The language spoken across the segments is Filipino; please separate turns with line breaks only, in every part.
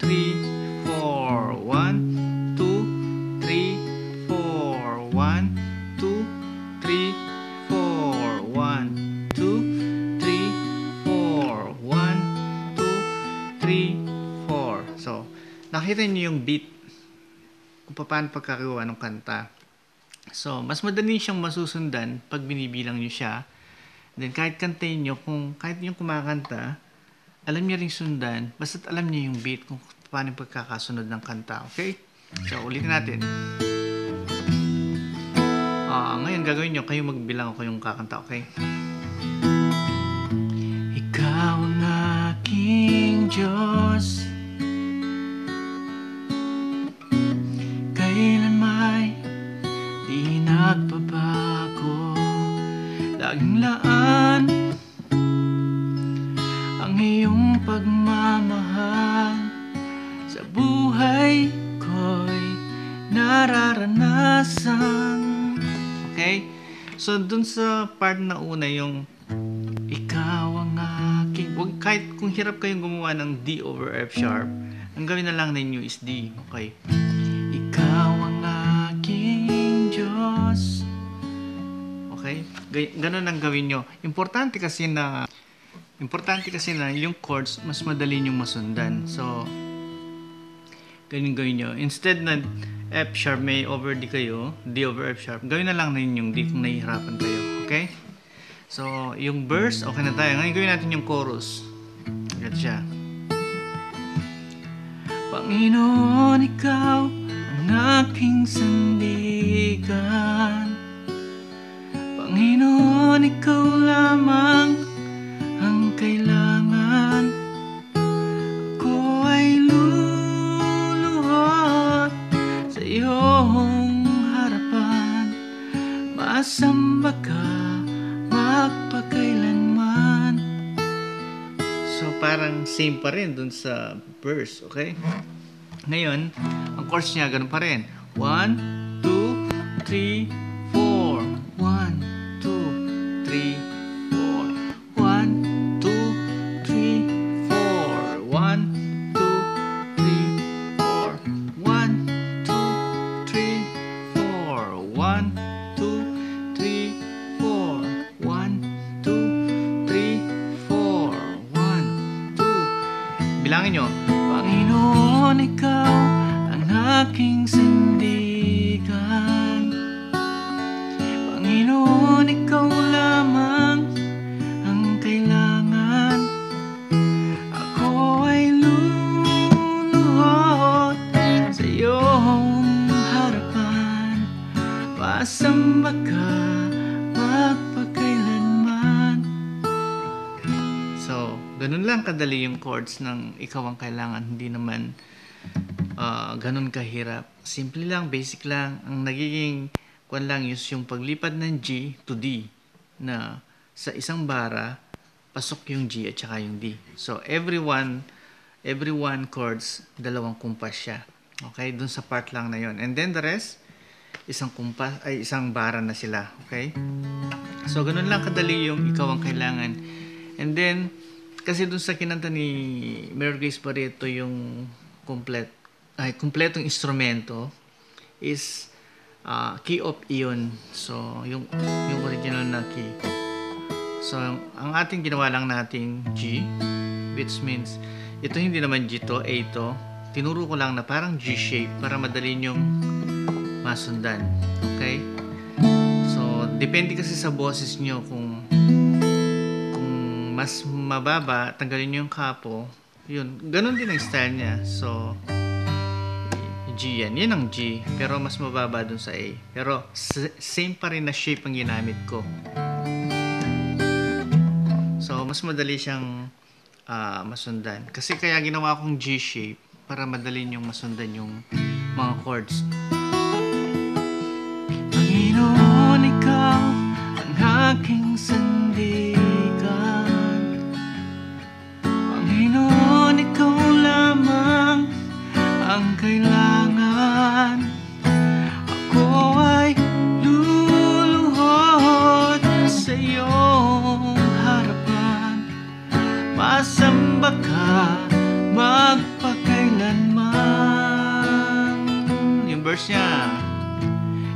3, 4. 1, 2, 3, 4. 1, 2, 3, 4. 1, 2, 3, 4. 1, 2, 3, 4. So, nakita niyo yung beat kung paano pagkakagawa ng kanta. So, mas madali siyang masusundan pag binibilang niyo siya. Then, kahit kantayin niyo, kahit yung kumakanta, alam niya rin sundan, basta't alam niya yung beat kung paano yung pagkakasunod ng kanta. Okay? So, ulitin natin. Ngayon, gagawin niyo, kayo magbilang, ako yung kakanta. Okay? Ikaw ang aking Diyos, kailan may di nagbabago, laging laan ang iyong pagmamahal sa buhay ko'y nararanasan. Okay? So, dun sa part na una, yung ikaw ang aking, kahit kung hirap kayong gumawa ng D over F sharp, ang gawin na lang ninyo is D. Okay? Ikaw ang aking Diyos. Okay? Ganun ang gawin nyo. Importante kasi na yung chords mas madali nyong masundan. So, ganyan gawin nyo. Instead na F sharp may over D kayo, D over F sharp, gawin na lang ninyo yung D kung nahihirapan kayo. Okay? So, yung verse, okay na tayo. Ngayon gawin natin yung chorus. Ganyan siya. Panginoon, ikaw ang aking sandigan. Panginoon, ikaw lamang ang kailangan. Ako ay luluhod sa iyo masamba ka magpakailanman. So parang same pa rin dun sa verse, okay? Ngayon, ang chords niya ganun pa rin. 1, 2, 3, 4. 1, 2, 3, 4. 1, 2, 3, 4. 1, 2, 3, 4. 1, 2, 3, 4. 1, 2, 3, 4. 1, 2, 3, 4. 1, 2. Bilangin nyo. Panginoon, ikaw ang aking sandigan. Panginoon, ikaw lamang ang kailangan. Ako ay luluhod sa iyong harapan. Pasamba ka magpakailanman. So, ganun lang kadali yung chords ng ikaw ang kailangan. Hindi naman ganun kahirap. Simple lang, basic lang. Ang nagiging kwan lang yung paglipad ng G to D na sa isang bara, pasok yung G at saka yung D. So, every one chords, dalawang kumpas siya. Okay? Dun sa part lang na yon. And then the rest, isang bara na sila. Okay? So, ganun lang kadali yung ikaw ang kailangan. And then, kasi dun sa kinanta ni Mary Grace Barreto yung kumpletong instrumento is key of E yun. So, yung original na key. So, ang ating ginawa lang natin G, which means, ito hindi naman G to, A to. Tinuro ko lang na parang G shape para madali nyong masundan. Okay? So, depende kasi sa boses nyo kung mas mababa, tanggalin nyo yung kapo. Yun, ganun din ang style niya. So, G yan. Yan ang G. Pero mas mababa dun sa A. Pero same pa rin na shape ang ginamit ko. So, mas madali siyang masundan. Kasi kaya ginawa kong G shape para madali nyong masundan yung mga chords. Panginoon, ikaw ang aking sandigan. Panginoon, ikaw lamang ang kailangan. Ako ay luluhod sa iyong harapan. Masamba ka magpakailanman. Yung verse niya,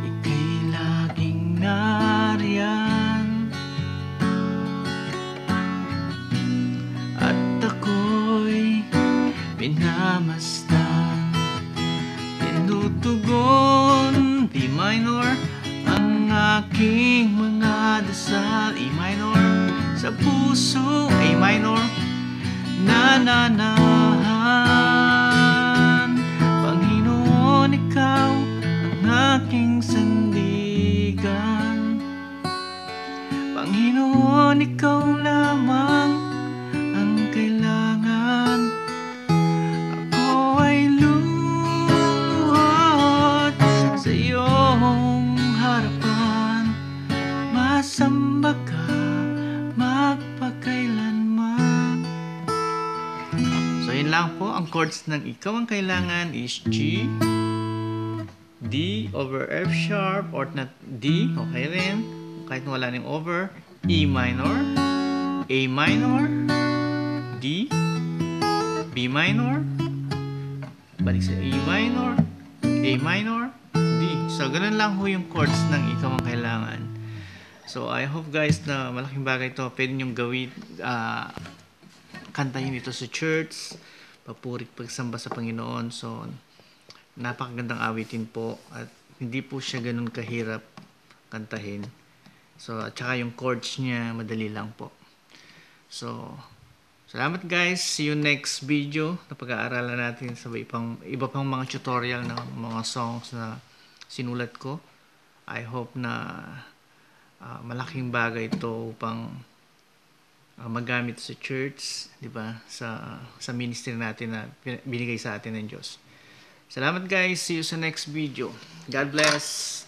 ika'y laging nariyan at ako'y minamasdan. Tinutugon D minor ang aking mga dasal. E minor sa puso, A minor nananahan. Panginoon, ikaw ang aking sandigan. Panginoon, ikaw lamang ang kailangan. Ako ay luluhod sa iyong harapan. Masamba ka magpakailanman. So, yun lang po. Ang chords ng ikaw ang kailangan is G, D over F sharp, or not D, okay rin. Kahit wala nang over. E minor, A minor, D, B minor, balik sa E minor, A minor, D. So, ganun lang ho yung chords ng ikaw ang kailangan. So, I hope guys na malaking bagay ito. Pwede nyong gawin, kantahin ito sa church, papurit pagsamba sa Panginoon. So, napakagandang awitin po at hindi po siya ganun kahirap kantahin. So, at saka yung chords niya, madali lang po. So, salamat guys. See you next video na pag-aaralan natin sa iba pang mga tutorial ng mga songs na sinulat ko. I hope na malaking bagay ito upang magamit sa church, di ba? Sa ministry natin na binigay sa atin ng Diyos. Salamat guys. See you sa next video. God bless.